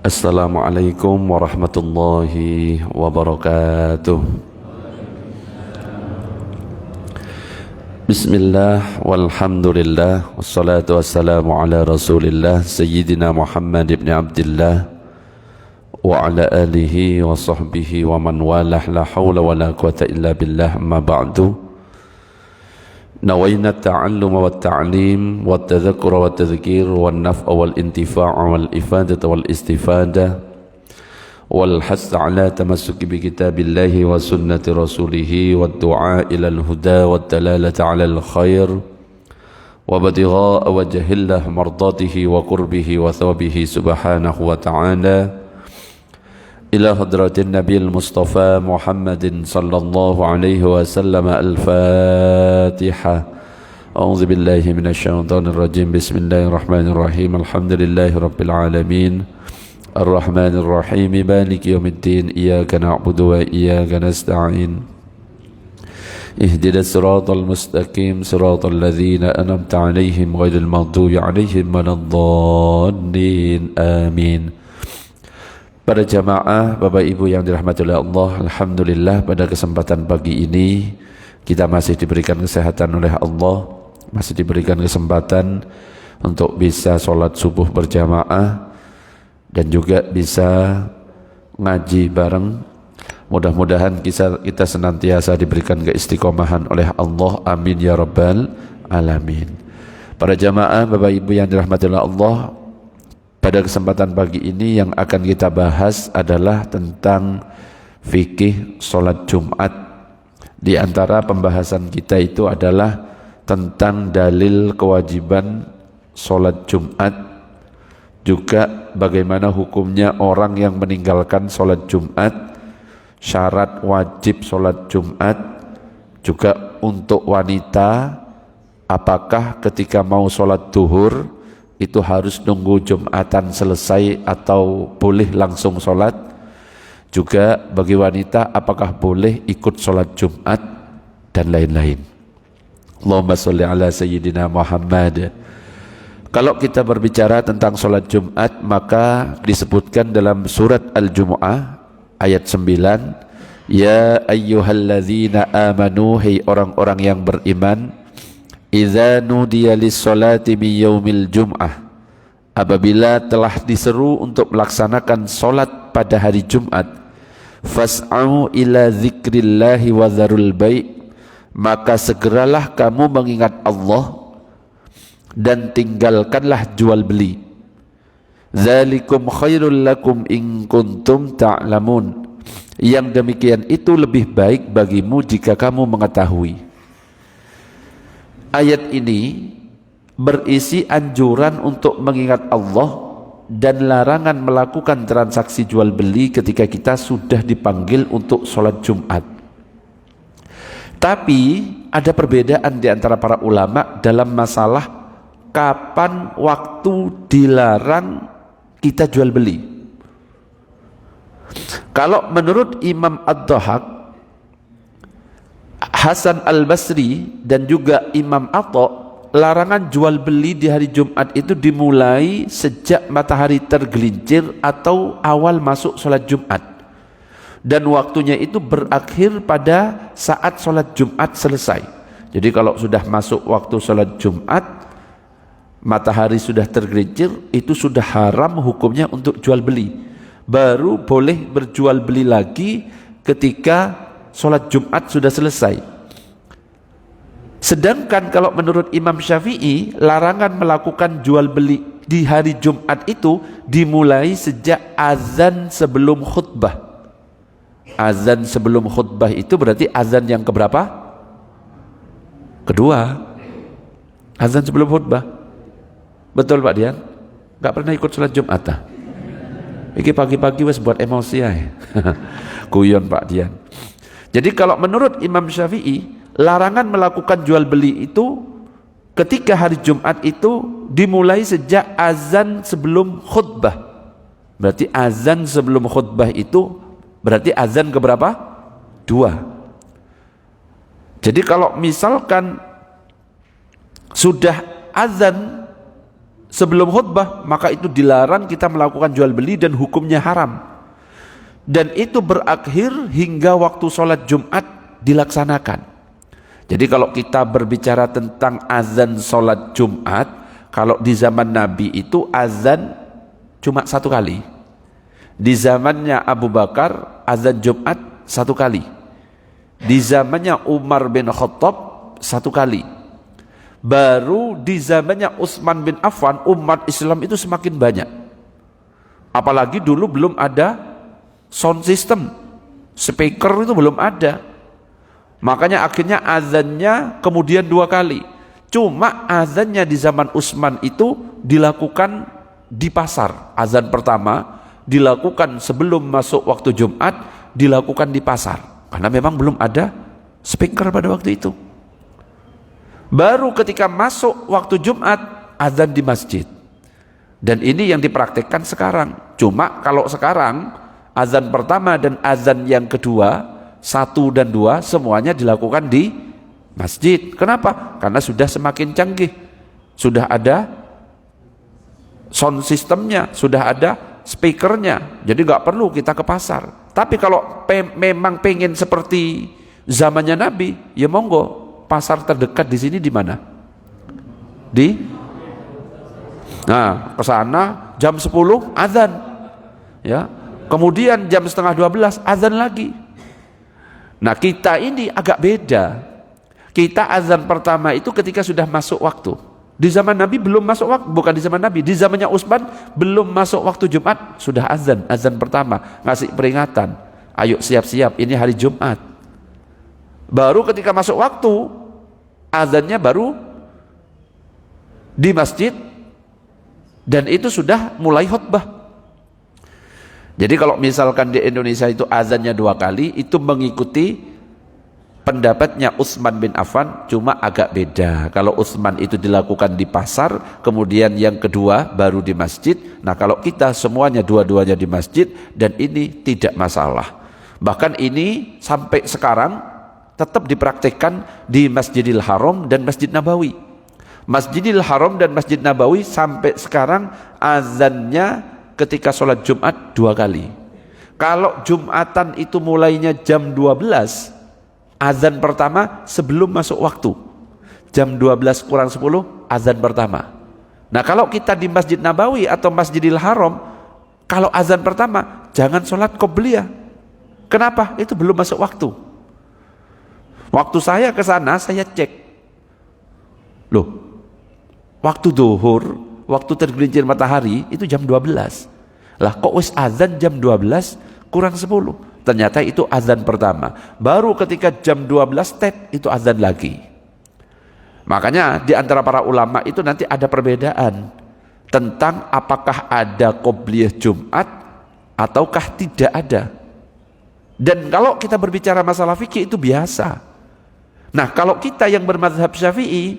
Assalamualaikum warahmatullahi wabarakatuh. Bismillah walhamdulillah wassalatu wassalamu ala rasulillah Sayyidina Muhammad ibn Abdillah wa ala alihi wa sahbihi wa man walah, la hawla wa la quwata illa billah, amma ba'du. Nawayna ta'alluma wa ta'lim wa tadhakura wa tadhkir wa naf'a wal intifa'a wal ifadata wal istifada wal hasa ala tamassuki bi kitabillahi wa sunnati rasulihi wa du'a ila al-huda wa dalalata ala al-khair wa batigha'a wajhillah mardatihi wa qurbihi wa thawabihi subhanahu wa ta'ala ila hadratin Nabil Mustafa Muhammadin sallallahu alaihi wasallam. Al-Fatiha. A'udzu billahi minasyaitonir rajim. Bismillahirrahmanirrahim. Alhamdulillahi rabbil alamin. Ar-Rahmanir Rahim. Maliki yaumiddin. Iyyaka na'budu wa iyyaka nasta'in. Ihdinas siratal mustaqim, siratal ladzina an'amta 'alaihim ghairil maghdubi 'alaihim waladdallin. Amin. Para jamaah, Bapak Ibu yang dirahmati oleh Allah, alhamdulillah pada kesempatan pagi ini kita masih diberikan kesehatan oleh Allah, masih diberikan kesempatan untuk bisa sholat subuh berjamaah dan juga bisa ngaji bareng. Mudah-mudahan kita senantiasa diberikan keistiqomahan oleh Allah, amin ya rabbal alamin. Para jamaah, Bapak Ibu yang dirahmati oleh Allah, pada kesempatan pagi ini yang akan kita bahas adalah tentang fikih sholat Jumat. Di antara pembahasan kita itu adalah tentang dalil kewajiban sholat Jumat, juga bagaimana hukumnya orang yang meninggalkan sholat Jumat, syarat wajib sholat Jumat, juga untuk wanita apakah ketika mau sholat duhur itu harus nunggu Jumatan selesai atau boleh langsung sholat. Juga bagi wanita apakah boleh ikut sholat Jumat dan lain-lain. Allahumma sholli ala Sayyidina Muhammad. Kalau kita berbicara tentang sholat Jumat, maka disebutkan dalam surat Al-Jumu'ah ayat 9, ya ayyuhalladzina amanu, hai orang-orang yang beriman, idza nudiya lis-sholati min yaumil jum'ah, apabila telah diseru untuk melaksanakan solat pada hari Jumat, fas'au ila dzikrillahi wa dzarul bai', maka segeralah kamu mengingat Allah dan tinggalkanlah jual beli. Dzalikum khairul lakum in kuntum ta'lamun, yang demikian itu lebih baik bagimu jika kamu mengetahui. Ayat ini berisi anjuran untuk mengingat Allah dan larangan melakukan transaksi jual beli ketika kita sudah dipanggil untuk sholat Jumat. Tapi ada perbedaan di antara para ulama dalam masalah kapan waktu dilarang kita jual beli. Kalau menurut Imam Ad-Dhahak, Hasan Al-Basri dan juga Imam Atha, larangan jual beli di hari Jumat itu dimulai sejak matahari tergelincir atau awal masuk sholat Jumat, dan waktunya itu berakhir pada saat sholat Jumat selesai. Jadi kalau sudah masuk waktu sholat Jumat, matahari sudah tergelincir, itu sudah haram hukumnya untuk jual beli. Baru boleh berjual beli lagi ketika sholat Jumat sudah selesai. Sedangkan kalau menurut Imam Syafi'i, larangan melakukan jual beli di hari Jumat itu dimulai sejak azan sebelum khutbah. Azan sebelum khutbah itu berarti azan yang keberapa? Kedua. Azan sebelum khutbah. Betul Pak Dian? Gak pernah ikut sholat Jumat ah? Ini pagi-pagi wes buat emosi ya. Guyon Pak Dian. Jadi kalau menurut Imam Syafi'i, larangan melakukan jual beli itu ketika hari Jumat itu dimulai sejak azan sebelum khutbah. Berarti azan sebelum khutbah itu berarti azan keberapa? 2. Jadi kalau misalkan sudah azan sebelum khutbah, maka itu dilarang kita melakukan jual beli dan hukumnya haram. Dan itu berakhir hingga waktu sholat Jumat dilaksanakan. Jadi kalau kita berbicara tentang azan sholat Jumat, kalau di zaman Nabi itu azan cuma satu kali. Di zamannya Abu Bakar azan Jumat satu kali. Di zamannya Umar bin Khattab satu kali. Baru di zamannya Utsman bin Affan umat Islam itu semakin banyak. Apalagi dulu belum ada sound system, speaker itu belum ada. Makanya akhirnya azannya kemudian dua kali. Cuma azannya di zaman Utsman itu dilakukan di pasar. Azan pertama dilakukan sebelum masuk waktu Jumat, dilakukan di pasar. Karena memang belum ada speaker pada waktu itu. Baru ketika masuk waktu Jumat, azan di masjid. Dan ini yang dipraktikkan sekarang. Cuma kalau sekarang azan pertama dan azan yang kedua, 1 dan 2 semuanya dilakukan di masjid. Kenapa? Karena sudah semakin canggih. Sudah ada sound systemnya, sudah ada speakernya. Jadi nggak perlu kita ke pasar. Tapi kalau memang pengen seperti zamannya Nabi, ya monggo. Pasar terdekat di sini di mana? Nah, ke sana jam 10 azan. Ya. Kemudian jam setengah 12 azan lagi. Nah, kita ini agak beda. Kita azan pertama itu ketika sudah masuk waktu. Di zaman Nabi belum masuk waktu, bukan di zaman Nabi, di zamannya Utsman belum masuk waktu Jumat sudah azan pertama, ngasih peringatan. Ayo siap-siap, ini hari Jumat. Baru ketika masuk waktu, azannya baru di masjid dan itu sudah mulai khutbah. Jadi kalau misalkan di Indonesia itu azannya 2 kali, itu mengikuti pendapatnya Utsman bin Affan, cuma agak beda. Kalau Utsman itu dilakukan di pasar, kemudian yang kedua baru di masjid. Nah kalau kita semuanya dua-duanya di masjid, dan ini tidak masalah. Bahkan ini sampai sekarang tetap dipraktikkan di Masjidil Haram dan Masjid Nabawi. Masjidil Haram dan Masjid Nabawi sampai sekarang azannya ketika sholat Jumat 2 kali. Kalau Jumatan itu mulainya jam 12, azan pertama sebelum masuk waktu. Jam 12 kurang 10 azan pertama. Nah kalau kita di Masjid Nabawi atau Masjidil Haram, kalau azan pertama jangan sholat qobliyah. Kenapa? Itu belum masuk waktu. Waktu saya ke sana, saya cek. Loh, waktu duhur, waktu tergelincir matahari itu jam 12. Lah kok wis azan jam 12 kurang 10? Ternyata itu azan pertama. Baru ketika jam 12 tet itu azan lagi. Makanya di antara para ulama itu nanti ada perbedaan tentang apakah ada qobliyah Jumat ataukah tidak ada. Dan kalau kita berbicara masalah fikih itu biasa. Nah kalau kita yang bermadzhab Syafi'i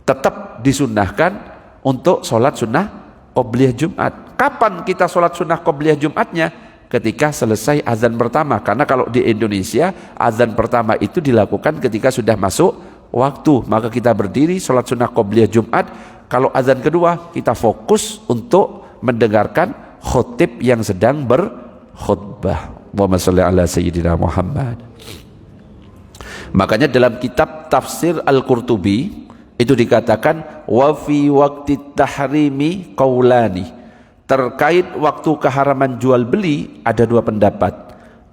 tetap disunnahkan untuk sholat sunnah qobliyah Jumat. Kapan kita sholat sunnah qobliyah Jumatnya? Ketika selesai azan pertama. Karena kalau di Indonesia azan pertama itu dilakukan ketika sudah masuk waktu. Maka kita berdiri sholat sunnah qobliyah Jumat. Kalau azan kedua kita fokus untuk mendengarkan khotib yang sedang berkhutbah. Allahumma sholli ala sayyidina Muhammad. Makanya dalam kitab tafsir Al-Qurtubi itu dikatakan wa fi waqti tahrimi qaulani. Terkait waktu keharaman jual beli ada 2 pendapat.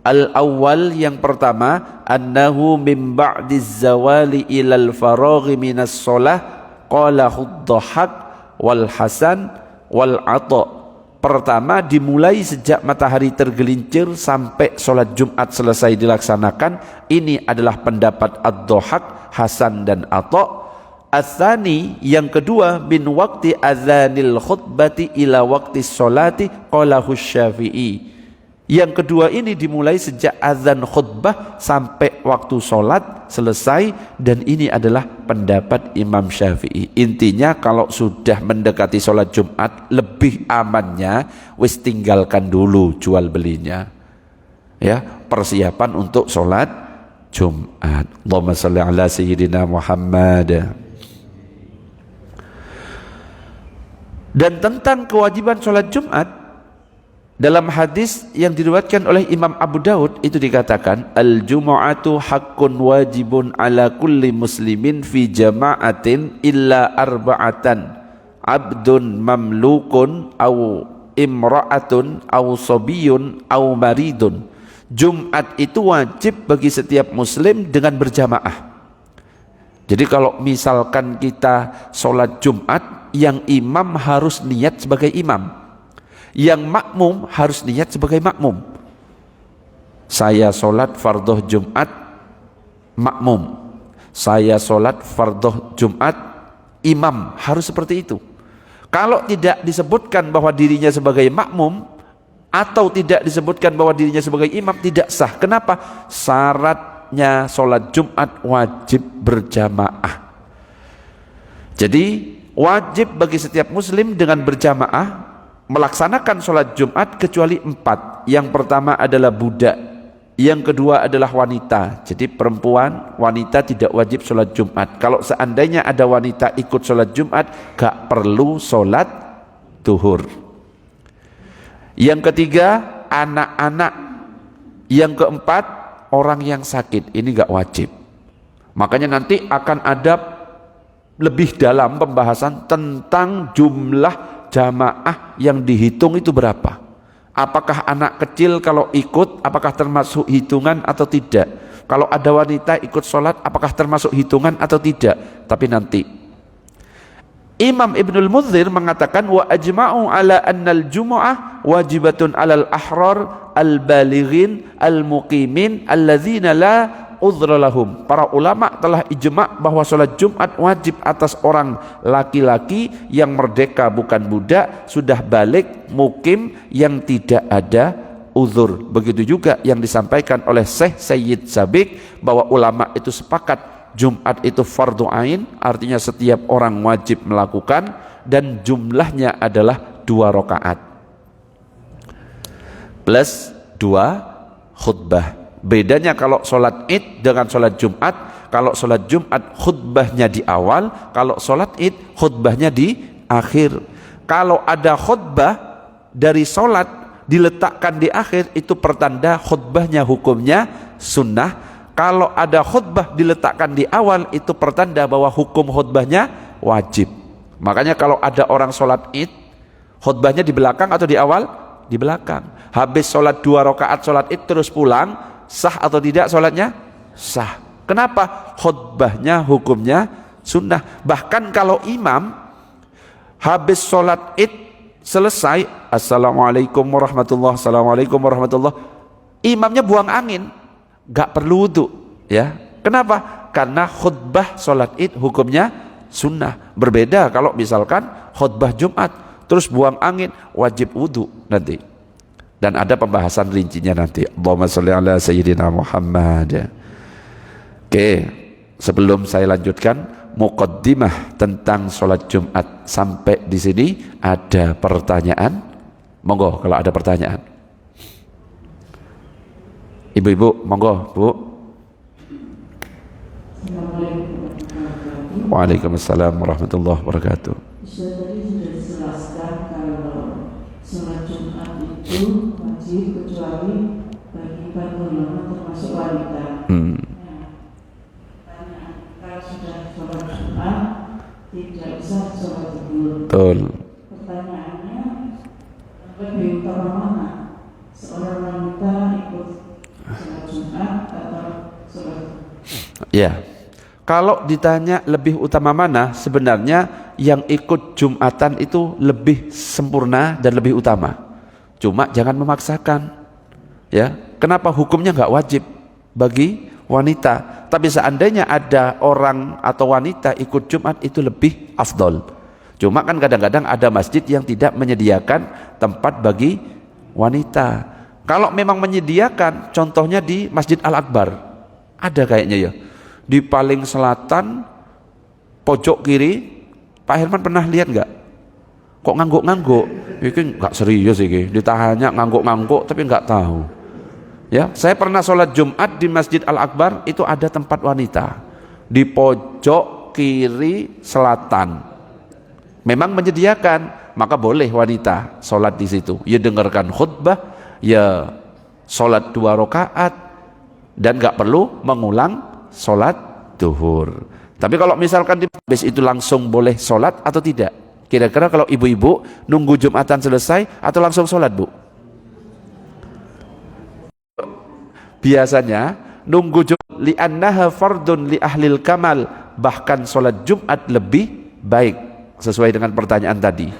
Al-awwal yang pertama annahu min ba'diz zawali ilal faraghi minas shalah qala Dhahak wal Hasan wal Atha. Pertama dimulai sejak matahari tergelincir sampai sholat Jumat selesai dilaksanakan. Ini adalah pendapat Ad-Dhahak, Hasan dan Atha. Ats-tsani yang kedua min waqti adzanil khutbati ila waqti sholati qalahu Syafi'i. Yang kedua ini dimulai sejak azan khutbah sampai waktu sholat selesai, dan ini adalah pendapat Imam Syafi'i. Intinya kalau sudah mendekati sholat Jumat lebih amannya wis tinggalkan dulu jual belinya, ya, persiapan untuk sholat Jumat. Allahumma sholli ala sayyidina Muhammad. Dan tentang kewajiban sholat Jumat, dalam hadis yang diriwayatkan oleh Imam Abu Daud itu dikatakan, al-jumu'atu haqqun wajibun ala kulli muslimin fi jama'atin illa arba'atan, abdun mamlukun au imra'atun au sobiyun au maridun. Jumat itu wajib bagi setiap muslim dengan berjamaah. Jadi kalau misalkan kita sholat Jumat, yang imam harus niat sebagai imam, yang makmum harus niat sebagai makmum. Saya sholat fardhu Jumat makmum, saya sholat fardhu Jumat imam, harus seperti itu. Kalau tidak disebutkan bahwa dirinya sebagai makmum atau tidak disebutkan bahwa dirinya sebagai imam, tidak sah. Kenapa? Syaratnya sholat Jumat wajib berjamaah. Jadi wajib bagi setiap muslim dengan berjamaah melaksanakan sholat Jumat kecuali 4. Yang pertama adalah budak, yang kedua adalah wanita. Jadi perempuan, wanita tidak wajib sholat Jumat. Kalau seandainya ada wanita ikut sholat Jumat, gak perlu sholat duhur. Yang ketiga anak-anak. Yang keempat orang yang sakit, ini gak wajib. Makanya nanti akan ada lebih dalam pembahasan tentang jumlah jamaah yang dihitung itu berapa. Apakah anak kecil kalau ikut apakah termasuk hitungan atau tidak? Kalau ada wanita ikut sholat apakah termasuk hitungan atau tidak? Tapi nanti Imam Ibnul Munzir mengatakan wa ajma'u ala annal jumu'ah wajibatun alal ahrar al-balighin al-muqimin alladzina la udhra lahum. Para ulama telah ijma' bahwa sholat Jumat wajib atas orang laki-laki yang merdeka bukan budak, sudah balik, mukim, yang tidak ada uzur. Begitu juga yang disampaikan oleh Syekh Sayyid Sabiq bahwa ulama itu sepakat Jumat itu fardu ain, artinya setiap orang wajib melakukan, dan jumlahnya adalah 2 rakaat plus 2 khutbah. Bedanya kalau sholat id dengan sholat Jumat, kalau sholat Jumat khutbahnya di awal, kalau sholat id khutbahnya di akhir. Kalau ada khutbah dari sholat diletakkan di akhir, itu pertanda khutbahnya hukumnya sunnah. Kalau ada khutbah diletakkan di awal, itu pertanda bahwa hukum khutbahnya wajib. Makanya kalau ada orang sholat id, khutbahnya di belakang atau di awal? Di belakang. Habis sholat 2 rakaat sholat id terus pulang, sah atau tidak sholatnya? Sah. Kenapa? Khutbahnya hukumnya sunnah. Bahkan kalau imam habis sholat id selesai, assalamualaikum warahmatullahi, assalamualaikum warahmatullahi, imamnya buang angin, gak perlu wudu, ya. Kenapa? Karena khutbah sholat id hukumnya sunnah. Berbeda kalau misalkan khutbah Jumat terus buang angin, wajib wudu nanti. Dan ada pembahasan rincinya nanti. Allahumma sholli ala sayyidina Muhammad. Oke, sebelum saya lanjutkan muqaddimah tentang sholat Jumat sampai di sini, ada pertanyaan? Monggo kalau ada pertanyaan. Ibu-ibu, monggo, Bu. Waalaikumsalam warahmatullahi wabarakatuh. Tadi sudah dijelaskan kalau sholat Jumat itu wajib kecuali bagi golongan termasuk wanita. Kalau sudah sholat Jumat tidak usah sholat zuhur. Betul. Pertanyaannya, lebih utama mana? Seorang wanita ikut sholat Jumat atau sholat? Ya, kalau ditanya lebih utama mana, sebenarnya yang ikut Jumatan itu lebih sempurna dan lebih utama. Cuma jangan memaksakan, ya. Kenapa? Hukumnya nggak wajib bagi wanita. Tapi seandainya ada orang atau wanita ikut Jumat, itu lebih afdol. Cuma kan kadang-kadang ada masjid yang tidak menyediakan tempat bagi wanita. Kalau memang menyediakan, contohnya di Masjid Al-Akbar, ada kayaknya ya, di paling selatan pojok kiri. Pak Herman pernah lihat nggak? Kok ngangguk-ngangguk? Ini nggak serius ini. Ditanya ngangguk-ngangguk tapi nggak tahu. Ya, saya pernah sholat Jumat di Masjid Al-Akbar, itu ada tempat wanita di pojok kiri selatan. Memang menyediakan, maka boleh wanita sholat di situ. Ya dengarkan khutbah, ya sholat 2 rakaat, dan nggak perlu mengulang sholat duhur. Tapi kalau misalkan di habis itu langsung boleh sholat atau tidak? Kira-kira kalau ibu-ibu nunggu Jumatan selesai atau langsung sholat, Bu? Biasanya nunggu Jumat, li'annaha fardun li ahlil kamal, bahkan sholat Jumat lebih baik sesuai dengan pertanyaan tadi.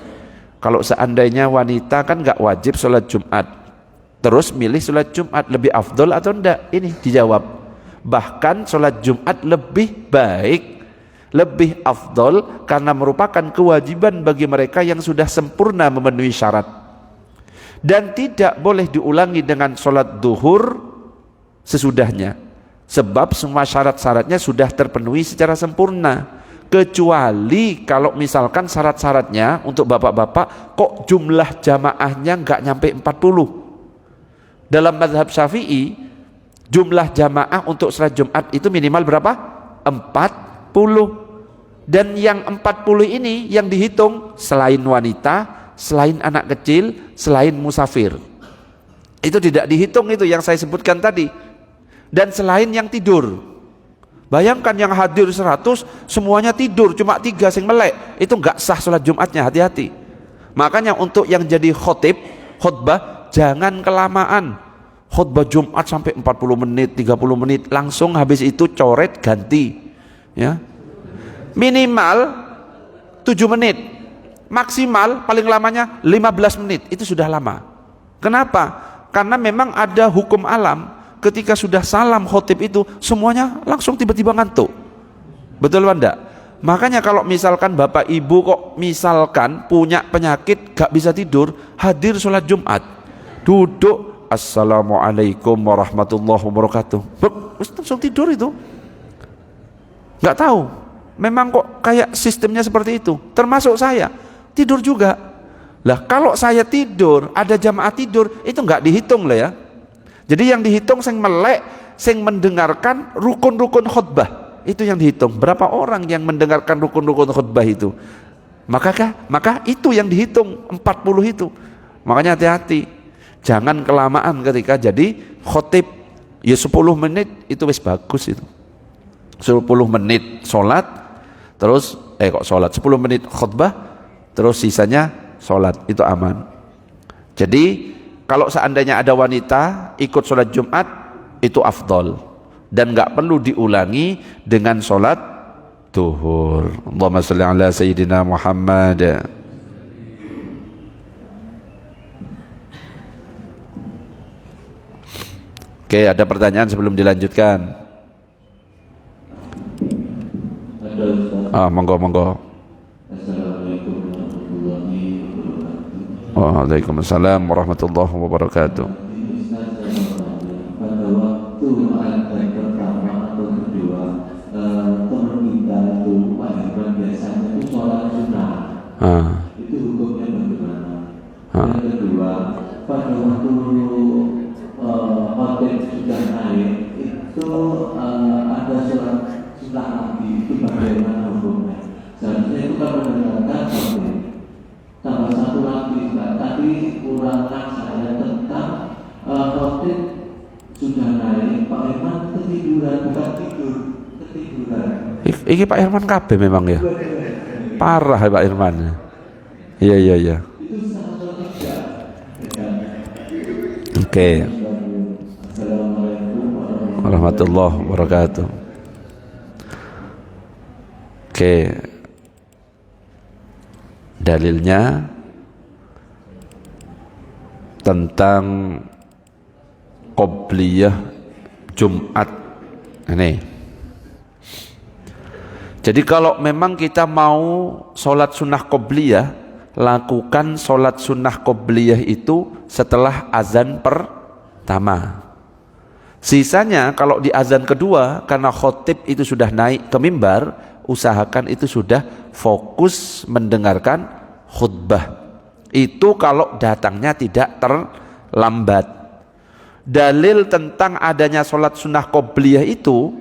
Kalau seandainya wanita kan nggak wajib sholat Jumat, terus milih sholat Jumat, lebih afdol atau enggak? Ini dijawab, bahkan sholat Jumat lebih baik, lebih afdol, karena merupakan kewajiban bagi mereka yang sudah sempurna memenuhi syarat, dan tidak boleh diulangi dengan sholat duhur sesudahnya, sebab semua syarat-syaratnya sudah terpenuhi secara sempurna, kecuali kalau misalkan syarat-syaratnya untuk bapak-bapak kok jumlah jamaahnya nggak nyampe 40. Dalam mazhab Syafi'i jumlah jamaah untuk salat Jumat itu minimal berapa? 40. Dan yang 40 ini yang dihitung selain wanita, selain anak kecil, selain musafir. Itu tidak dihitung, itu yang saya sebutkan tadi. Dan selain yang tidur. Bayangkan yang hadir 100 semuanya tidur, cuma 3 yang melek, itu nggak sah sholat Jumatnya, hati-hati. Makanya untuk yang jadi khutbah jangan kelamaan. Khutbah Jumat sampai 40 menit, 30 menit, langsung habis itu coret ganti. Ya. Minimal 7 menit, maksimal paling lamanya 15 menit, itu sudah lama. Kenapa? Karena memang ada hukum alam, ketika sudah salam khotib itu semuanya langsung tiba-tiba ngantuk. Betul Wanda? Makanya kalau misalkan bapak ibu kok misalkan punya penyakit gak bisa tidur, hadir sholat Jumat, duduk assalamualaikum warahmatullahi wabarakatuh, langsung tidur itu. Gak tahu, memang kok kayak sistemnya seperti itu. Termasuk saya tidur juga. Lah kalau saya tidur, ada jamaah tidur, itu nggak dihitung lah ya. Jadi yang dihitung sing melek, sing mendengarkan rukun-rukun khutbah, itu yang dihitung. Berapa orang yang mendengarkan rukun-rukun khutbah itu? Maka itu yang dihitung 40 itu. Makanya hati-hati, jangan kelamaan ketika jadi khotib. Ya 10 menit itu wis bagus itu. 10 menit sholat, terus sholat 10 menit khutbah, terus sisanya sholat, itu aman. Jadi kalau seandainya ada wanita ikut sholat Jumat, itu afdol, dan nggak perlu diulangi dengan sholat duhur. Allahumma sholli ala sayyidina Muhammad. Oke, ada pertanyaan sebelum dilanjutkan? Monggo. Assalamualaikum warahmatullahi wabarakatuh. Waalaikumsalam warahmatullahi wabarakatuh. Pada waktu azan pertama atau kedua, teman kita itu Pak Herman biasanya itu sholat sunnah. Itu hukumnya bagaimana? Yang kedua, pada waktu khotib sudah naik, itu ada sholat sunnah lagi, itu bagaimana hukumnya? Seharusnya itu kan mendengarkan khotib. Tambah satu lagi, tadi ulangan saya tentang khotib sudah naik, Pak Herman ketiduran, bukan tidur, ketiduran. Iki Pak Herman kabeh memang ya. Parah ya Pak Herman. Iya. Itu sangat tidak. Oke. Assalamualaikum Warahmatullahi wabarakatuh. Oke. Dalilnya tentang qobliyah Jumat ini. Jadi kalau memang kita mau sholat sunnah qobliyah, lakukan sholat sunnah qobliyah itu setelah azan pertama. Sisanya kalau di azan kedua, karena khotib itu sudah naik ke mimbar, usahakan itu sudah fokus mendengarkan khutbah. Itu kalau datangnya tidak terlambat. Dalil tentang adanya sholat sunnah qobliyah itu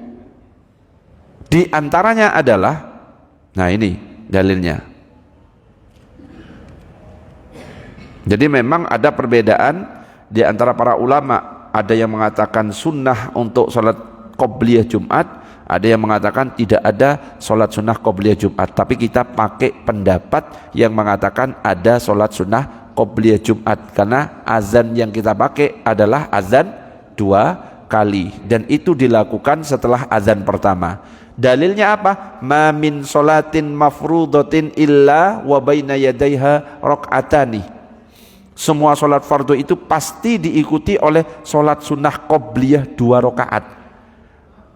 di antaranya adalah, nah ini dalilnya, Jadi memang ada perbedaan di antara para ulama. Ada yang mengatakan sunnah untuk sholat qobliyah Jumat, ada yang mengatakan tidak ada sholat sunnah qobliyah Jumat. Tapi kita pakai pendapat yang mengatakan ada sholat sunnah qobliyah Jumat, karena azan yang kita pakai adalah azan 2 kali, dan itu dilakukan setelah azan pertama. Dalilnya apa? Ma min sholatin mafrudatin illa wa baina yadaiha rakaatani. Semua sholat fardu itu pasti diikuti oleh sholat sunnah qobliyah 2 rakaat.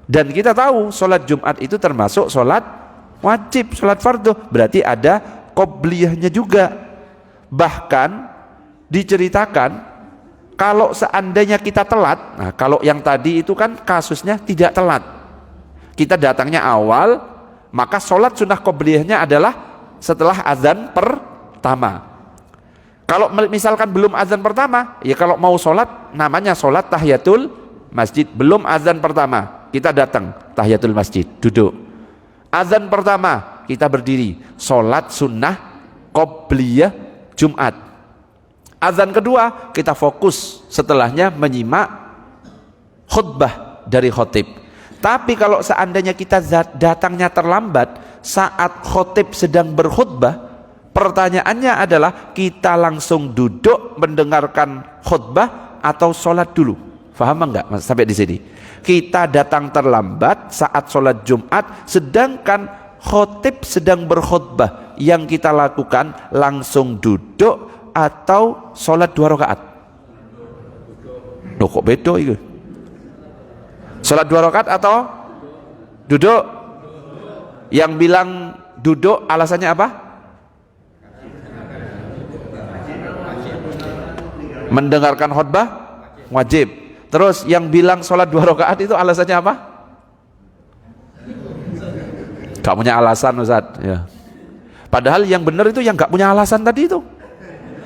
Dan kita tahu sholat Jumat itu termasuk sholat wajib, sholat fardu, berarti ada qobliyahnya juga. Bahkan diceritakan kalau seandainya kita telat, nah kalau yang tadi itu kan kasusnya tidak telat, kita datangnya awal, maka sholat sunnah qobliyahnya adalah setelah azan pertama. Kalau misalkan belum azan pertama, ya kalau mau sholat namanya sholat tahiyatul masjid. Belum azan pertama, kita datang tahiyatul masjid, duduk. Azan pertama, kita berdiri, sholat sunnah qobliyah Jumat. Azan kedua, kita fokus setelahnya menyimak khutbah dari khotib. Tapi kalau seandainya kita datangnya terlambat saat khotib sedang berkhutbah, pertanyaannya adalah kita langsung duduk mendengarkan khutbah atau sholat dulu? Faham enggak sampai di sini? Kita datang terlambat saat sholat Jumat, sedangkan khotib sedang berkhutbah. Yang kita lakukan langsung duduk atau sholat 2 rakaat? Loh kok beda itu? Sholat 2 rakaat atau duduk? Yang bilang duduk alasannya apa? Mendengarkan khutbah wajib. Terus yang bilang sholat 2 rakaat itu alasannya apa? Gak punya alasan Ustaz ya. Padahal yang benar itu yang gak punya alasan tadi itu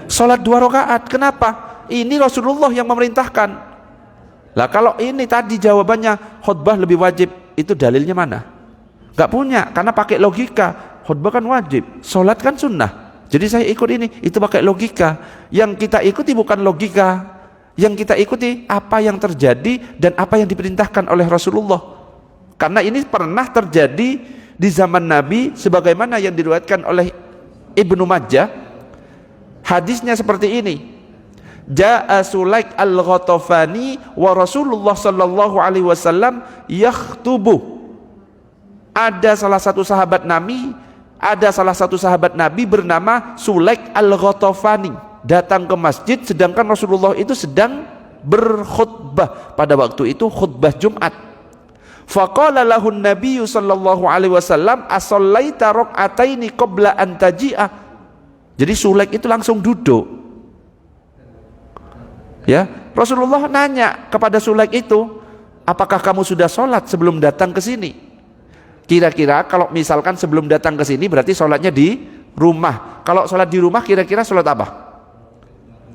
sholat 2 rakaat. Kenapa? Ini Rasulullah yang memerintahkan. Lah kalau ini tadi jawabannya khutbah lebih wajib, itu dalilnya mana? Gak punya, karena pakai logika. Khutbah kan wajib, sholat kan sunnah. Jadi saya ikut ini, itu pakai logika. Yang kita ikuti bukan logika, yang kita ikuti apa yang terjadi dan apa yang diperintahkan oleh Rasulullah. Karena ini pernah terjadi di zaman Nabi, sebagaimana yang diriwayatkan oleh Ibnu Majah. Hadisnya seperti ini: Ja'a Sulaik al-Ghatafani wa Rasulullah sallallahu alaihi wasallam yakhtubu. Ada salah satu sahabat Nabi bernama Sulaik al-Ghatafani datang ke masjid sedangkan Rasulullah itu sedang berkhutbah. Pada waktu itu khutbah Jumat. Faqala lahun Nabi sallallahu alaihi wasallam asallaita rak'ataini qabla an taji'a. Jadi Sulaik itu langsung duduk. Ya, Rasulullah nanya kepada Sulaik itu, apakah kamu sudah sholat sebelum datang ke sini? Kira-kira kalau misalkan sebelum datang ke sini berarti sholatnya di rumah. Kalau sholat di rumah kira-kira sholat apa?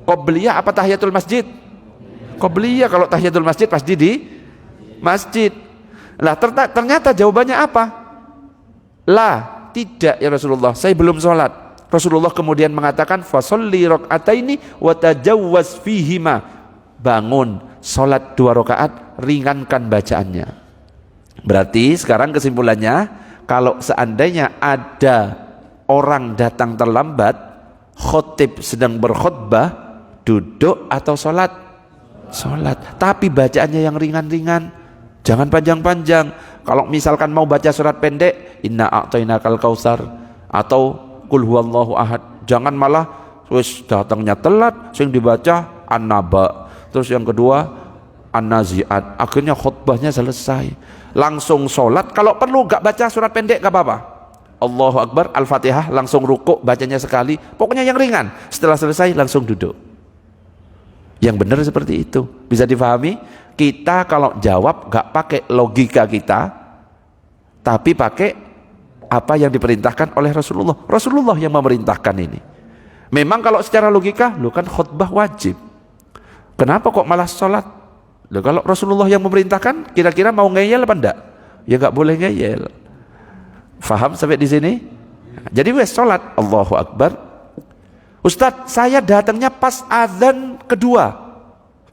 Qobliyah apa tahiyatul masjid? Qobliyah. Kalau tahiyatul masjid pasti di masjid. Lah ternyata jawabannya apa? Lah, tidak ya Rasulullah, saya belum sholat. Rasulullah kemudian mengatakan fasolli rak'ataini wa tajawwaz fihima. Bangun, sholat 2 rakaat, ringankan bacaannya. Berarti sekarang kesimpulannya, kalau seandainya ada orang datang terlambat, khotib sedang berkhutbah, duduk atau sholat? Sholat. Tapi bacaannya yang ringan-ringan, jangan panjang-panjang. Kalau misalkan mau baca surat pendek, inna a'tainakal kautsar atau qul huwallahu ahad, jangan malah wis datangnya telat, sing dibaca an-naba, terus yang kedua an-nazi'at, akhirnya khutbahnya selesai. Langsung sholat, kalau perlu gak baca surat pendek gak apa-apa. Allahu Akbar, Al-Fatihah, langsung rukuk, bacanya sekali, pokoknya yang ringan. Setelah selesai langsung duduk. Yang benar seperti itu. Bisa difahami? Kita kalau jawab gak pakai logika kita, tapi pakai apa yang diperintahkan oleh Rasulullah. Rasulullah yang memerintahkan ini. Memang kalau secara logika, lu kan khutbah wajib, kenapa kok malah sholat? Loh, kalau Rasulullah yang memerintahkan, kira-kira mau ngeyel apa enggak? Ya enggak boleh ngeyel. Faham sampai di sini? Jadi wes sholat, Allahu Akbar. Ustadz, saya datangnya pas azan kedua.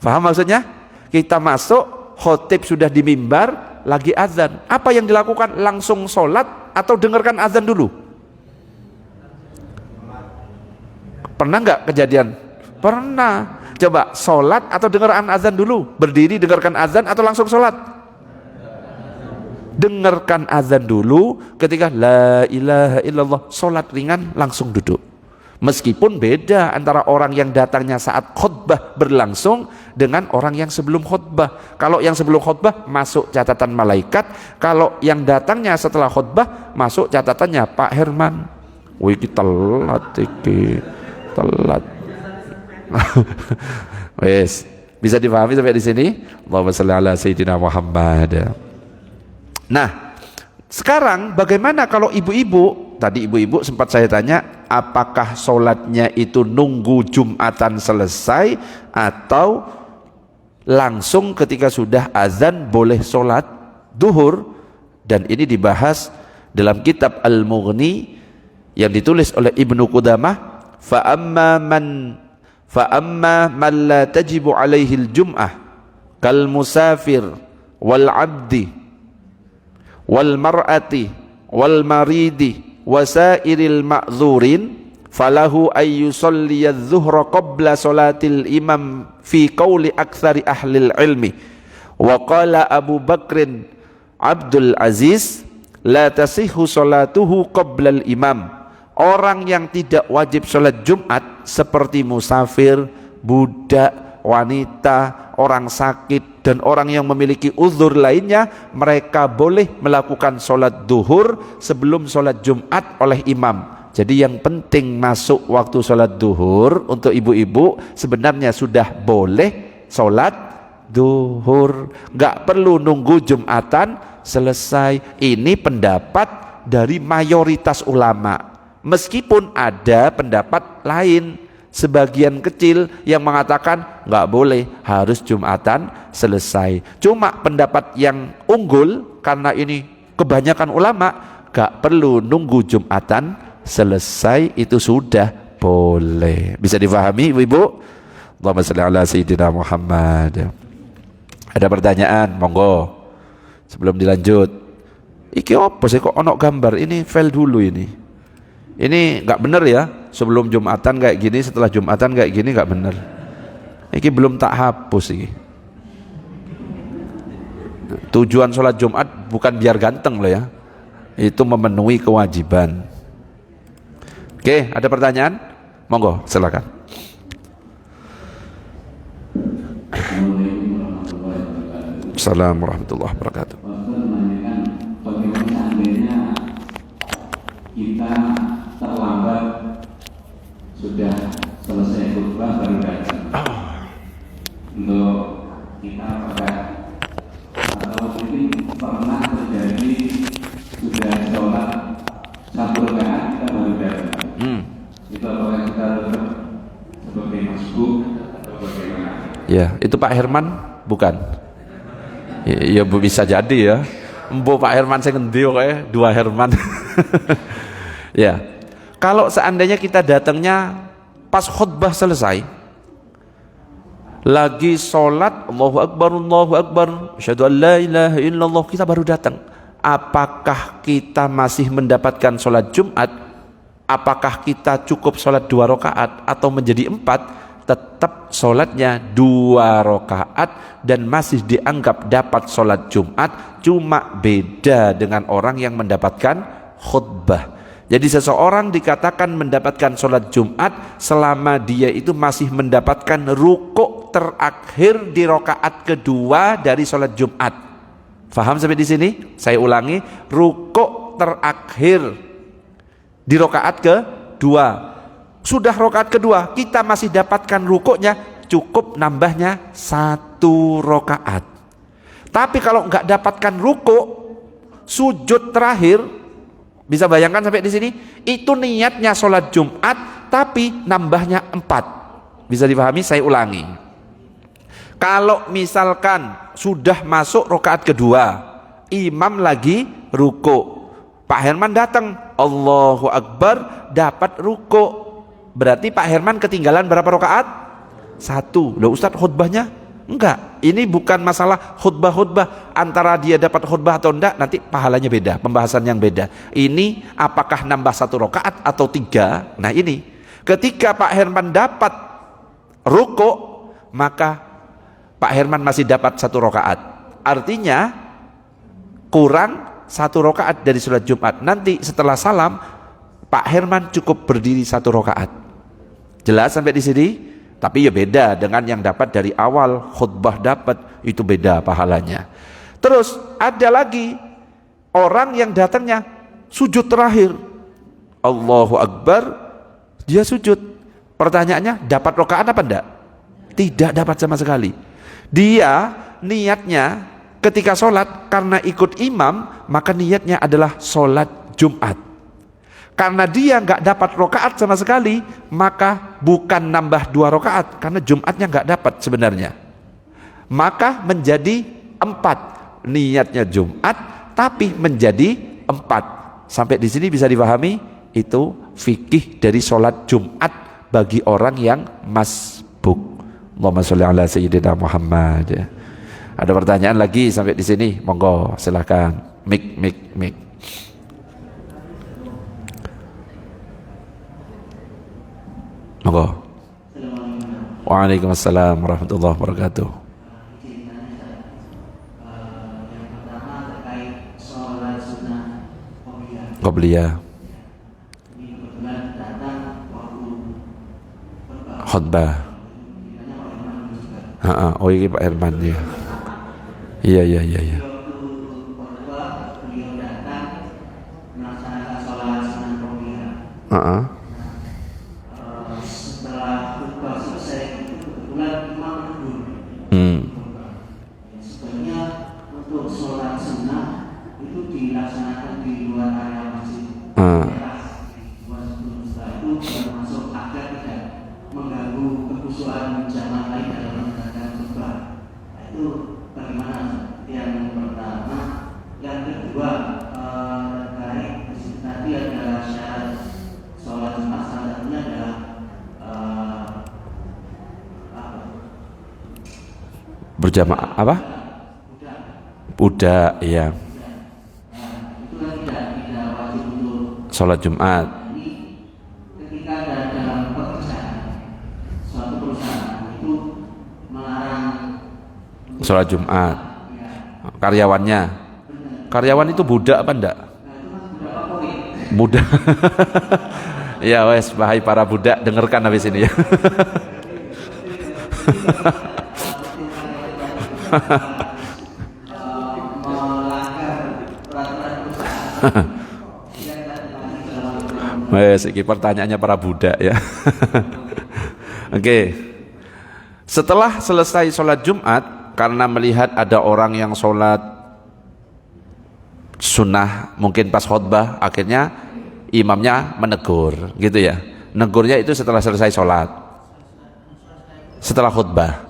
Paham maksudnya? Kita masuk, khotib sudah di mimbar, lagi azan. Apa yang dilakukan? Langsung sholat atau dengarkan azan dulu? Pernah nggak kejadian? Pernah. Coba sholat atau dengarkan azan dulu? Berdiri dengarkan azan atau langsung sholat? Dengarkan azan dulu. Ketika la ilaha illallah, sholat ringan langsung duduk. Meskipun beda antara orang yang datangnya saat khutbah berlangsung dengan orang yang sebelum khutbah. Kalau yang sebelum khutbah masuk catatan malaikat, kalau yang datangnya setelah khutbah masuk catatannya Pak Herman. Wih, kita telat iki. Telat. Wes, bisa dipahami sampai di sini? Allahumma shalli ala sayyidina Muhammad. Nah, sekarang bagaimana kalau ibu-ibu? Tadi ibu-ibu sempat saya tanya, apakah sholatnya itu nunggu Jumatan selesai atau langsung ketika sudah azan boleh sholat duhur? Dan ini dibahas dalam kitab Al-Mughni yang ditulis oleh Ibnu Qudamah. فَأَمَّا مَنْ لَا تَجِبُ عَلَيْهِ الْجُمْعَةِ كَالْمُسَافِرِ وَالْعَبْدِ وَالْمَرْأَةِ وَالْمَرِيدِ وَسَائِرِ الْمَعْذُورِينَ فَلَهُ أَنْ يُصَلِّيَ الظُّهْرَ قَبْلَ صَلَاةِ الْإِمَامِ فِي قَوْلِ أَكْثَرِ أَهْلِ الْعِلْمِ وَقَالَ أَبُو بَكْرٍ عَبْدُ الْعَزِيزِ لَا تَصِحُّ صَلَاتُهُ قَبْلَ الْإِمَامِ. Orang yang tidak wajib sholat Jumat seperti musafir, budak, wanita, orang sakit, dan orang yang memiliki uzur lainnya, mereka boleh melakukan sholat duhur sebelum sholat Jumat oleh imam. Jadi yang penting masuk waktu sholat duhur untuk ibu-ibu sebenarnya sudah boleh sholat duhur, nggak perlu nunggu Jumatan selesai. Ini pendapat dari mayoritas ulama. Meskipun ada pendapat lain, sebagian kecil yang mengatakan nggak boleh, harus Jumatan selesai. Cuma pendapat yang unggul karena ini kebanyakan ulama, nggak perlu nunggu Jumatan selesai, itu sudah boleh. Bisa difahami ibu-ibu? Allahumma shalli ala sayyidina Muhammad. Ada pertanyaan? Monggo. Sebelum dilanjut. Iki apa sih kok ono gambar? Ini file dulu ini. Ini nggak bener ya, sebelum Jumatan kayak gini, setelah Jumatan kayak gini nggak bener. Ini belum tak hapus ini. Tujuan sholat Jumat bukan biar ganteng loh ya, itu memenuhi kewajiban. Oke, ada pertanyaan? Monggo, silakan. Assalamualaikum warahmatullahi wabarakatuh. Bagaimana seandainya kita terlambat, sudah selesai khutbah baru datang, untuk kita apakah atau mungkin pernah terjadi sudah sholat satu rakaat kita baru datang, itu apakah kita tetap sebagai masbuk atau bagaimana? Ya, itu Pak Herman bukan? Ya bisa jadi ya. Embo Pak Herman saya ngendi kayak dua Herman. Ya, kalau seandainya kita datangnya pas khutbah selesai, lagi sholat, Allahu Akbar, asyhadu an la ilaha illallah, kita baru datang. Apakah kita masih mendapatkan sholat Jumat? Apakah kita cukup sholat 2 rakaat atau menjadi 4? Tetap sholatnya 2 rakaat dan masih dianggap dapat sholat Jumat, cuma beda dengan orang yang mendapatkan khutbah. Jadi seseorang dikatakan mendapatkan sholat Jumat selama dia itu masih mendapatkan rukuk terakhir di rakaat kedua dari sholat Jumat. Faham sampai di sini? Saya ulangi, rukuk terakhir di rakaat kedua. Sudah rakaat kedua, kita masih dapatkan rukuknya, cukup nambahnya 1 rakaat. Tapi kalau nggak dapatkan rukuk, sujud terakhir, bisa bayangkan sampai di sini, itu niatnya sholat Jumat, tapi nambahnya 4. Bisa dipahami? Saya ulangi. Kalau misalkan sudah masuk rakaat kedua, imam lagi rukuk, Pak Herman datang, Allahu Akbar, dapat rukuk. Berarti Pak Herman ketinggalan berapa rakaat? 1. Loh Ustadz, khutbahnya? Enggak. Ini bukan masalah khutbah antara dia dapat khutbah atau enggak, nanti pahalanya beda, pembahasan yang beda. Ini apakah nambah 1 rakaat atau 3? Nah ini, ketika Pak Herman dapat rukuk, maka Pak Herman masih dapat 1 rakaat. Artinya kurang 1 rakaat dari sholat Jumat. Nanti setelah salam, Pak Herman cukup berdiri 1 rakaat. Jelas sampai di sini? Tapi ya beda dengan yang dapat dari awal khutbah dapat, itu beda pahalanya. Terus ada lagi orang yang datangnya sujud terakhir, Allahu Akbar, dia sujud. Pertanyaannya, dapat rakaat apa enggak? Tidak dapat sama sekali. Dia niatnya ketika sholat karena ikut imam, maka niatnya adalah sholat Jumat. Karena dia nggak dapat rakaat sama sekali, maka bukan nambah 2 rakaat, karena Jumatnya nggak dapat sebenarnya. Maka menjadi 4. Niatnya Jumat, tapi menjadi 4. Sampai di sini bisa dipahami, itu fikih dari sholat Jumat bagi orang yang masbuk. Allahumma sholli ala sayyidina Muhammad. Ada pertanyaan lagi sampai di sini? Monggo, silakan. Mik. Monggo. Waalaikumsalam warahmatullahi wabarakatuh. Yang pertama terkait sholat sunnah Qobliyah. Ini kebetulan datang waktu Khutbah. kiranya Pak Herman juga. Oh ini Pak Herman ya. Iya. Waktu khutbah beliau datang melaksanakan sholat sunnah qobliyah. Setelah khutbah selesai itu kebetulan imam menegur. Sebenarnya untuk sholat sunnah itu dilaksanakan di luar area masjid. Setelah itu termasuk agar tidak mengganggu kekhusyuan jamaah lain dalam mendengarkan khutbah. Itu bagaimana? Yang pertama, yang kedua terkait tadi adalah syarat sholat Jumat, salah satunya adalah Berjamaah apa? Budak, ya. itu kan tidak wajib untuk Sholat Jumat. ini. Ketika ada dalam pekerjaan suatu perusahaan itu melarang Sholat Jumat. ya, Karyawannya. Karyawan itu budak apa enggak? nah itu kan beberapa poin. Budak. Ya wes, bahai para budak, dengarkan habis ini ya. Melanggar peraturan perusahaan. Wes, ini pertanyaannya para budak ya. Oke. Setelah selesai sholat Jumat, karena melihat ada orang yang sholat sunnah mungkin pas khutbah, akhirnya imamnya menegur, gitu ya. Negurnya itu setelah selesai sholat, setelah khutbah.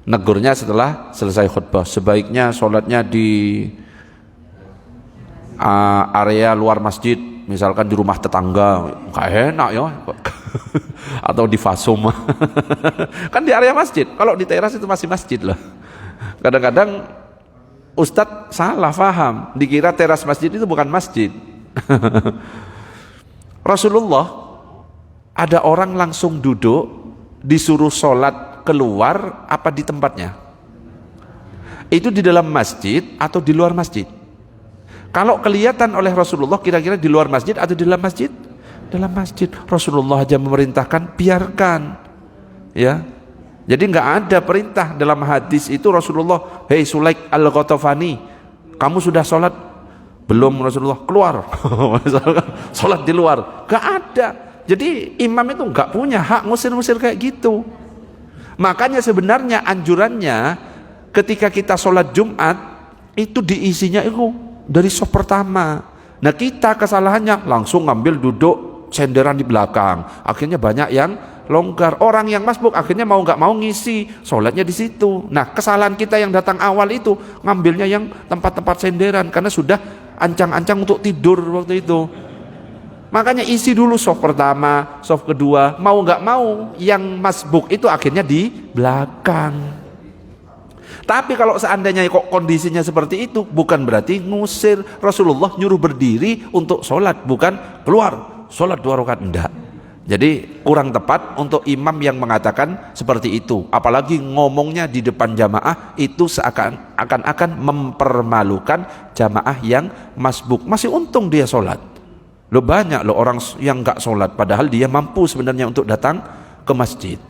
Negurnya setelah selesai khutbah. Sebaiknya sholatnya di area luar masjid, misalkan di rumah tetangga, nggak enak ya. Atau di fasum. Kan di area masjid. Kalau di teras itu masih masjid loh. Kadang-kadang Ustadz salah faham, dikira teras masjid itu bukan masjid. Rasulullah, ada orang langsung duduk, disuruh sholat keluar apa di tempatnya? Itu di dalam masjid atau di luar masjid? Kalau kelihatan oleh Rasulullah, kira-kira di luar masjid atau di dalam masjid? Dalam masjid. Rasulullah aja memerintahkan, biarkan, ya. Jadi nggak ada perintah dalam hadis itu Rasulullah, hei Sulaik al-Ghatafani, kamu sudah sholat? Belum Rasulullah, keluar. Sholat di luar. Nggak ada. Jadi imam itu nggak punya hak ngusir-ngusir kayak gitu. Makanya sebenarnya anjurannya ketika kita sholat Jumat itu diisinya itu dari sop pertama. Nah kita kesalahannya langsung ngambil duduk senderan di belakang, akhirnya banyak yang longgar. Orang yang masbuk akhirnya mau nggak mau ngisi sholatnya di situ. Nah kesalahan kita yang datang awal itu ngambilnya yang tempat-tempat senderan karena sudah ancang-ancang untuk tidur waktu itu. Makanya isi dulu soft pertama, soft kedua, mau nggak mau yang masbuk itu akhirnya di belakang. Tapi kalau seandainya kok kondisinya seperti itu, bukan berarti ngusir. Rasulullah nyuruh berdiri untuk sholat, bukan keluar sholat 2 rakaat, enggak. Jadi kurang tepat untuk imam yang mengatakan seperti itu, apalagi ngomongnya di depan jamaah, itu seakan-akan mempermalukan jamaah yang masbuk. Masih untung dia sholat. Lo banyak lo orang yang nggak sholat padahal dia mampu sebenarnya untuk datang ke masjid.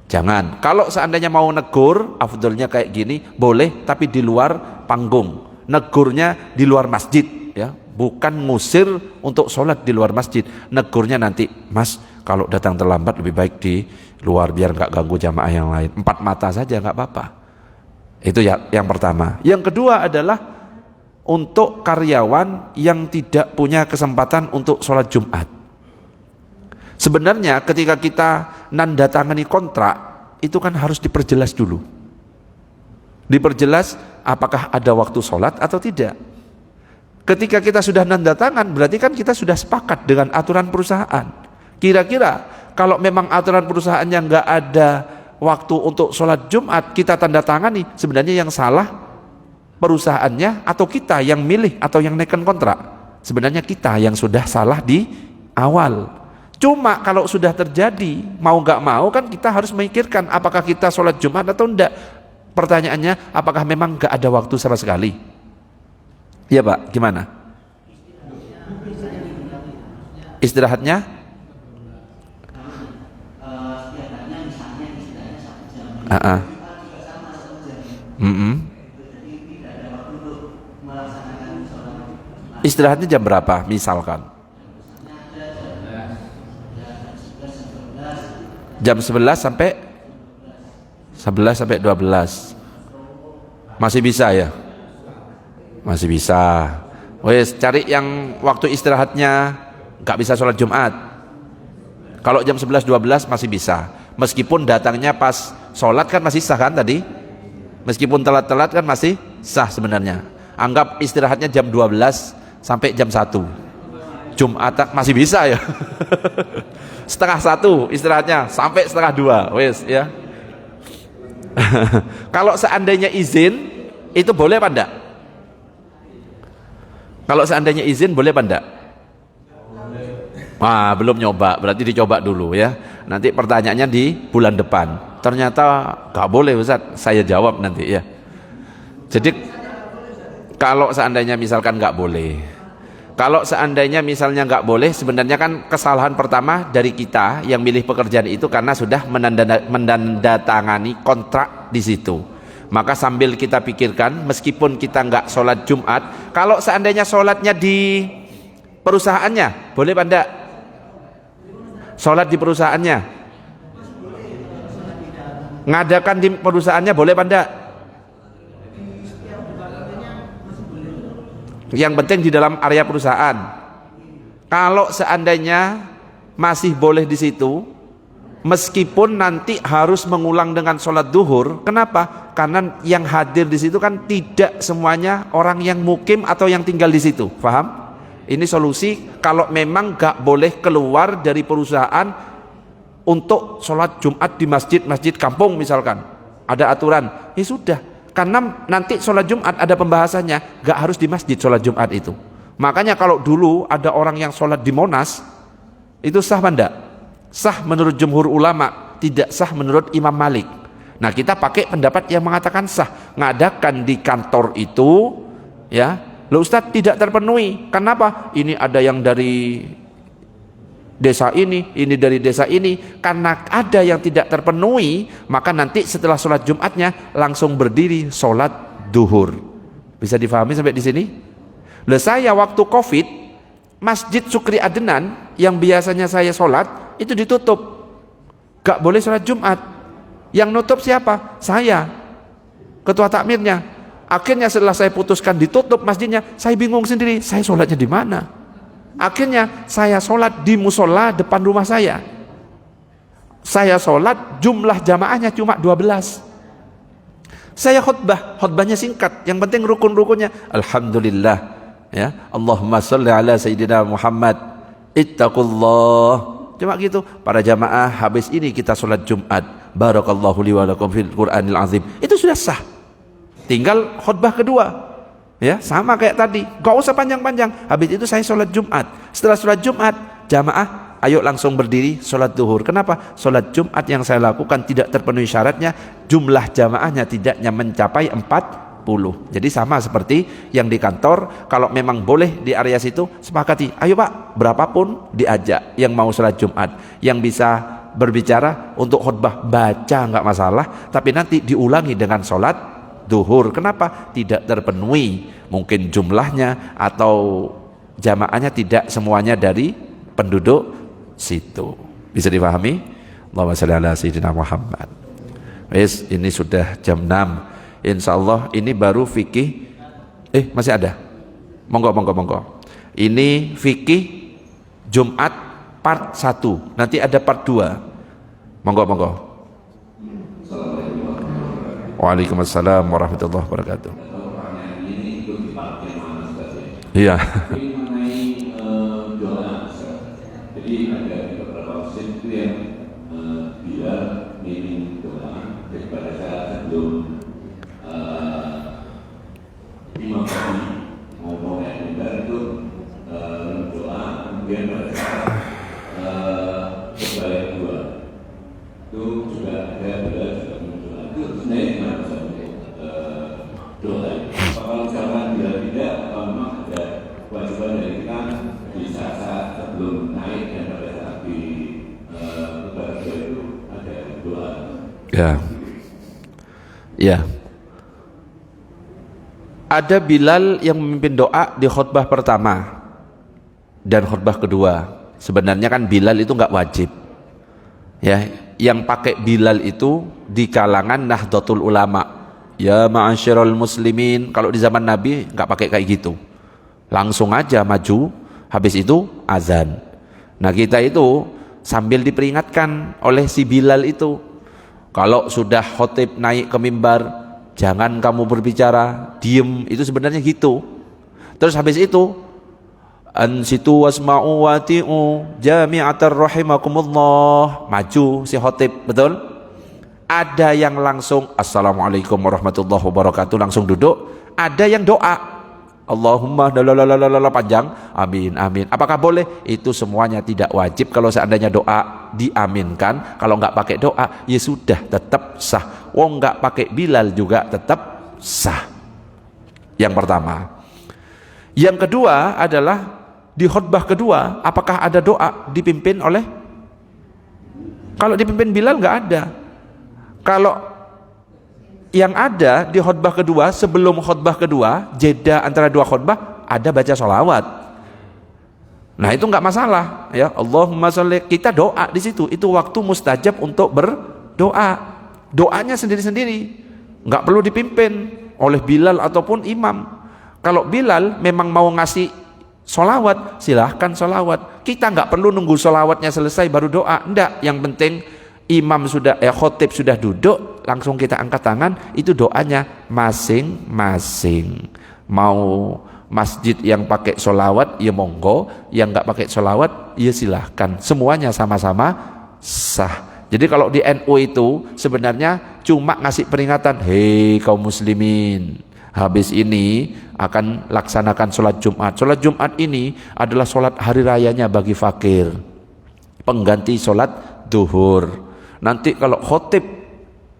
Jangan. Kalau seandainya mau negur, afdolnya kayak gini, boleh tapi di luar panggung. Negurnya di luar masjid, ya, bukan ngusir untuk sholat di luar masjid. Negurnya nanti, Mas, kalau datang terlambat lebih baik di luar biar nggak ganggu jamaah yang lain. 4 mata saja nggak apa-apa. Itu ya yang pertama. Yang kedua adalah untuk karyawan yang tidak punya kesempatan untuk sholat Jumat. Sebenarnya ketika kita nandatangani kontrak, itu kan harus diperjelas dulu. Diperjelas apakah ada waktu sholat atau tidak. Ketika kita sudah nandatangan, berarti kan kita sudah sepakat dengan aturan perusahaan. Kira-kira kalau memang aturan perusahaannya nggak ada waktu untuk sholat Jumat, kita tanda tangani, sebenarnya yang salah perusahaannya atau kita yang milih atau yang neken kontrak? Sebenarnya kita yang sudah salah di awal. Cuma kalau sudah terjadi, mau nggak mau kan kita harus memikirkan apakah kita sholat Jumat atau enggak. Pertanyaannya, apakah memang nggak ada waktu sama sekali? Ya Pak, gimana? Istirahatnya? Istirahatnya jam berapa misalkan? Jam 11 sampai 12. Masih bisa ya? Masih bisa. Wes, cari yang waktu istirahatnya nggak bisa sholat Jumat. Kalau jam 11-12 masih bisa. Meskipun datangnya pas sholat kan masih sah kan tadi? Meskipun telat-telat kan masih sah sebenarnya. Anggap istirahatnya jam 12 sampai jam 1. Jumat masih bisa ya. 12:30 istirahatnya sampai 1:30, wes ya. Kalau seandainya izin itu boleh apa enggak? Kalau seandainya izin boleh apa enggak? Belum nyoba, berarti dicoba dulu ya. Nanti pertanyaannya di bulan depan. Ternyata gak boleh Ustaz, saya jawab nanti ya. Jadi kalau seandainya misalkan nggak boleh, kalau seandainya misalnya nggak boleh, sebenarnya kan kesalahan pertama dari kita yang milih pekerjaan itu karena sudah menandatangani kontrak di situ. Maka sambil kita pikirkan, meskipun kita nggak sholat Jumat, kalau seandainya sholatnya di perusahaannya, boleh apa enggak? Sholat di perusahaannya, ngadakan di perusahaannya, boleh apa enggak? Yang penting di dalam area perusahaan. Kalau seandainya masih boleh di situ, meskipun nanti harus mengulang dengan sholat duhur. Kenapa? Karena yang hadir di situ kan tidak semuanya orang yang mukim atau yang tinggal di situ. Paham? Ini solusi kalau memang gak boleh keluar dari perusahaan untuk sholat Jumat di masjid kampung misalkan. Ada aturan, ya sudah. Karena nanti sholat Jumat ada pembahasannya, gak harus di masjid sholat Jumat itu. Makanya kalau dulu ada orang yang sholat di Monas, itu sah apa enggak? Sah menurut jumhur ulama, tidak sah menurut Imam Malik. Nah kita pakai pendapat yang mengatakan sah, ngadakan di kantor itu, ya. Loh Ustadz tidak terpenuhi, kenapa? Ini ada yang dari desa ini dari desa ini. Karena ada yang tidak terpenuhi, maka nanti setelah sholat Jumatnya langsung berdiri sholat duhur. Bisa difahami sampai di sini? Lah saya waktu Covid, Masjid Sukri Adenan yang biasanya saya sholat itu ditutup, gak boleh sholat Jumat. Yang nutup siapa? Saya, ketua takmirnya. Akhirnya setelah saya putuskan ditutup masjidnya, saya bingung sendiri, saya sholatnya di mana? Akhirnya saya sholat di musola depan rumah saya. Saya sholat, jumlah jamaahnya cuma 12. Saya khutbahnya singkat, yang penting rukun-rukunnya Alhamdulillah, ya, Allahumma sholli ala Sayyidina Muhammad, ittaqullah. Cuma gitu. Para jamaah, habis ini kita sholat Jumat. Barakallahu li wa lakum fil Qur'anil azim. Itu sudah sah. Tinggal khutbah kedua. Ya, sama kayak tadi. Gak usah panjang-panjang. Habis itu saya sholat Jumat. Setelah sholat Jumat, jamaah, ayo langsung berdiri sholat duhur. Kenapa? Sholat Jumat yang saya lakukan tidak terpenuhi syaratnya. Jumlah jamaahnya tidaknya mencapai 40. Jadi sama seperti yang di kantor. Kalau memang boleh di area situ, sepakati. Ayo Pak, berapapun diajak yang mau sholat Jumat. Yang bisa berbicara untuk khutbah, baca nggak masalah. Tapi nanti diulangi dengan sholat duhur. Kenapa? Tidak terpenuhi mungkin jumlahnya atau jamaahnya tidak semuanya dari penduduk situ. Bisa dipahami? Allahumma shalli ala sayyidina Muhammad. Wes, ini sudah jam 6. Insyaallah ini baru fikih. Masih ada? Monggo. Ini fikih Jumat part 1. Nanti ada part 2. Monggo. Waalaikumsalam warahmatullahi wabarakatuh. Iya. Mengenai doa, jadi ada beberapa musim itu yang bila minim doa daripada saat sebelum imam tadi ngomong yang benar itu doa, kemudian pada saat kebalik dua itu juga ada doa itu sebenarnya doa. Kalau misalkan bila tidak, apa memang ada kewajiban dari kita di saat sebelum naik dan pada saat di ibadah itu ada doa. Ya. Ada Bilal yang memimpin doa di khutbah pertama dan khutbah kedua. Sebenarnya kan Bilal itu nggak wajib. Ya, yang pakai Bilal itu di kalangan Nahdlatul Ulama. Ya ma'asyiral muslimin. Kalau di zaman Nabi nggak pakai kayak gitu. Langsung aja maju, habis itu azan. Nah, kita itu sambil diperingatkan oleh si Bilal itu. Kalau sudah khotib naik ke mimbar, jangan kamu berbicara, diem. Itu sebenarnya gitu. Terus habis itu ansitu wasma'u wati'u jami'atar rahimakumullah, maju si khotib, betul? Ada yang langsung assalamualaikum warahmatullahi wabarakatuh, langsung duduk. Ada yang doa Allahumma dalalala panjang, amin amin. Apakah boleh? Itu semuanya tidak wajib. Kalau seandainya doa diaminkan, kalau nggak pakai doa ya sudah tetap sah. Wong nggak pakai Bilal juga tetap sah. Yang pertama. Yang kedua adalah di khutbah kedua, apakah ada doa dipimpin oleh? Kalau dipimpin Bilal nggak ada. Kalau yang ada di khutbah kedua, sebelum khutbah kedua, jeda antara dua khutbah, ada baca sholawat. Nah itu nggak masalah, ya. Allahumma sholli, kita doa di situ. Itu waktu mustajab untuk berdoa. Doanya sendiri-sendiri, nggak perlu dipimpin oleh Bilal ataupun imam. Kalau Bilal memang mau ngasih sholawat, silahkan sholawat. Kita nggak perlu nunggu sholawatnya selesai baru doa. Enggak, yang penting imam sudah, khotib sudah duduk, langsung kita angkat tangan, itu doanya masing-masing. Mau masjid yang pakai sholawat, ya monggo. Yang nggak pakai sholawat, ya silahkan. Semuanya sama-sama sah. Jadi kalau di NU itu sebenarnya cuma ngasih peringatan, hei kaum muslimin, habis ini akan laksanakan sholat Jumat. Sholat Jumat ini adalah sholat hari rayanya bagi fakir, pengganti sholat duhur. Nanti kalau khotib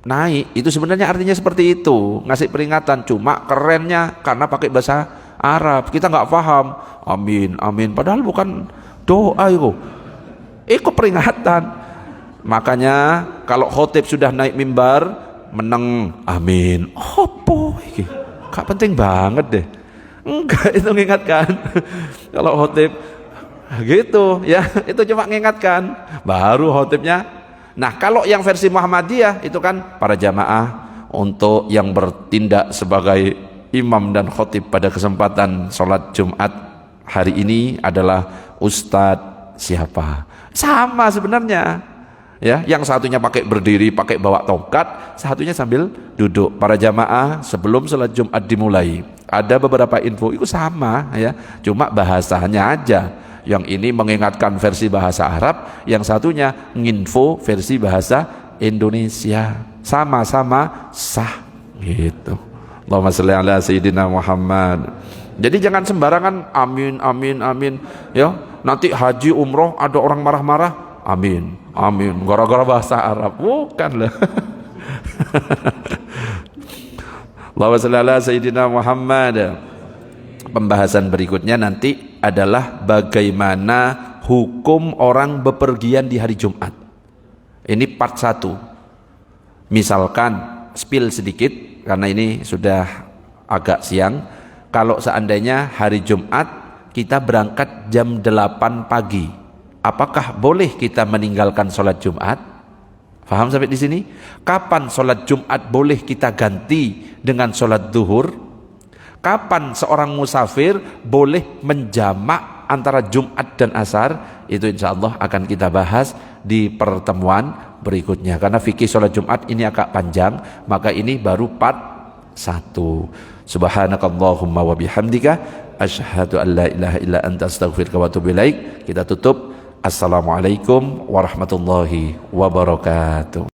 naik, itu sebenarnya artinya seperti itu, ngasih peringatan. Cuma kerennya karena pakai bahasa Arab, kita nggak paham. Amin, amin. Padahal bukan doa itu peringatan. Makanya kalau khotib sudah naik mimbar, meneng amin. Opo iki? Gak penting banget deh. Enggak, itu mengingatkan. Kalau khotib gitu, ya itu cuma mengingatkan. Baru khotibnya. Nah kalau yang versi Muhammadiyah itu kan para jamaah untuk yang bertindak sebagai imam dan khotib pada kesempatan sholat Jumat hari ini adalah Ustadz siapa? Sama sebenarnya, ya. Yang satunya pakai berdiri, pakai bawa tongkat, satunya sambil duduk. Para jamaah sebelum sholat Jumat dimulai, ada beberapa info itu sama, ya. Cuma bahasanya aja. Yang ini mengingatkan versi bahasa Arab, yang satunya nginfo versi bahasa Indonesia. Sama-sama sah gitu. Allahumma sholli ala sayyidina Muhammad. Jadi jangan sembarangan amin amin amin ya. Nanti haji umroh ada orang marah-marah, amin amin gara-gara bahasa Arab. Bukan lah. Allahumma sholli ala sayyidina Muhammad. Pembahasan berikutnya nanti adalah bagaimana hukum orang bepergian di hari Jumat. Ini part 1. Misalkan spill sedikit karena ini sudah agak siang. Kalau seandainya hari Jumat kita berangkat jam 8 pagi, apakah boleh kita meninggalkan sholat Jumat? Faham sampai di sini? Kapan sholat Jumat boleh kita ganti dengan sholat duhur? Kapan seorang musafir boleh menjamak antara Jumat dan Asar? Itu insya Allah akan kita bahas di pertemuan berikutnya. Karena fikih sholat Jumat ini agak panjang, maka ini baru part 1. Subhanakallahumma wa bihamdika asyhadu an la ilaha illa anta astaghfiruka wa atubu ilaik. Kita tutup. Assalamualaikum warahmatullahi wabarakatuh.